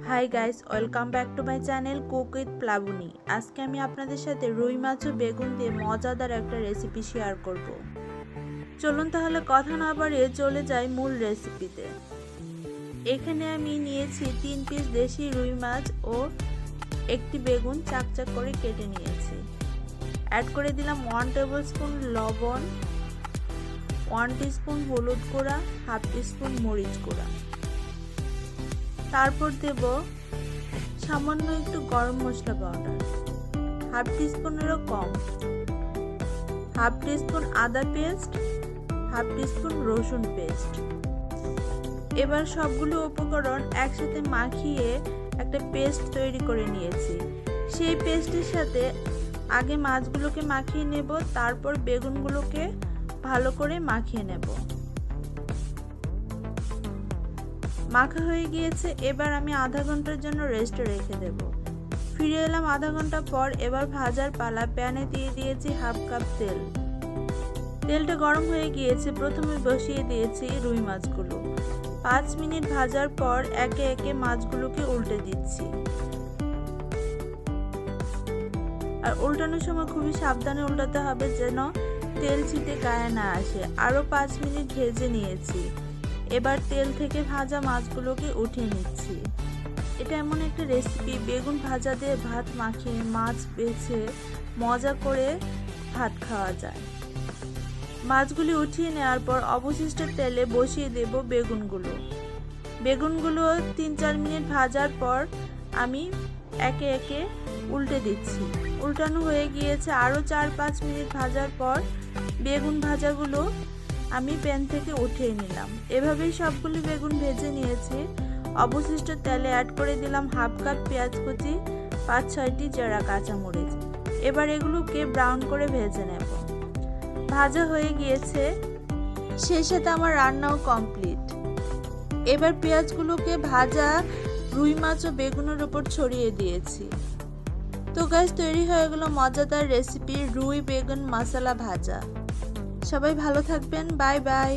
High guys, welcome back to my channel cook with Plabani. আজকে আমি আপনাদের সাথে রুই মাছ ও বেগুন দিয়ে মজাদার একটা রেসিপি শেয়ার করব। চলুন তাহলে কথা না বাড়িয়ে চলে যাই মূল রেসিপিতে। এখানে আমি নিয়েছি 3 পিস দেশি রুই মাছ ও একটি বেগুন চাকচাক করে কেটে নিয়েছি। অ্যাড করে দিলাম 1 টেবিলস্পুন লবণ, 1 টিস্পুন হলুদ গুঁড়া, 1/2 টিস্পুন মরিচ গুঁড়া। তারপর দেব সামান্য একটু গরম মশলা পাউডার, 1/2 টিস্পুনেরও কম, 1/2 টিস্পুন আদা পেস্ট, 1/2 টিস্পুন রসুন পেস্ট। এবার সবগুলো উপকরণ একসাথে মাখিয়ে একটা পেস্ট তৈরি করে নিয়েছি। সেই পেস্টের সাথে আগে মাছগুলোকে মাখিয়ে নেব, তারপর বেগুনগুলোকে ভালো করে মাখিয়ে নেব। মাখা হয়ে গিয়েছে, এবার আমি আধা ঘন্টার জন্য রেস্টে রেখে দেব। ফিরে এলাম আধা ঘন্টা পর। এবার ভাজার পালা। প্যানে দিয়ে দিয়েছি 1/2 কাপ তেল। তেলটা গরম হয়ে গিয়েছে, প্রথমে বসিয়ে দিয়েছি রুই মাছগুলো। 5 মিনিট ভাজার পর একে একে মাছগুলোকে উল্টে দিচ্ছি। আর উল্টানোর সময় খুবই সাবধানে উল্টাতে হবে যেন তেল ছিটে গায়ে না আসে। আরও 5 মিনিট ভেজে নিয়েছি। এবার তেল থেকে ভাজা মাছগুলোকে উঠিয়ে নিচ্ছি। এটা এমন একটা রেসিপি, বেগুন ভাজা দিয়ে ভাত মাখিয়ে মাছ বেছে মজা করে ভাত খাওয়া যায়। মাছগুলি উঠিয়ে নেওয়ার পর অবশিষ্ট তেলে বসিয়ে দেব বেগুনগুলো 3-4 মিনিট ভাজার পর আমি একে একে উল্টে দিচ্ছি। উল্টানো হয়ে গিয়েছে। আরও 4-5 মিনিট ভাজার পর বেগুন ভাজাগুলো আমি প্যান থেকে উঠিয়ে নিলাম। এভাবেই সবগুলি বেগুন ভেজে নিয়েছি। অবশিষ্ট তেলে অ্যাড করে দিলাম 1/2 কাপ পেঁয়াজ কুচি, 5-6টি চেরা কাঁচামরিচ। এবার এগুলোকে ব্রাউন করে ভেজে নেব। ভাজা হয়ে গিয়েছে, সেই সাথে আমার রান্নাও কমপ্লিট। এবার পেঁয়াজগুলোকে ভাজা রুই মাছ ও বেগুনের উপর ছড়িয়ে দিয়েছি। তো গাইস, তৈরি হয়ে গেল মজাদার রেসিপি রুই বেগুন মশলা ভাজা। সবাই ভালো থাকবেন। Bye bye.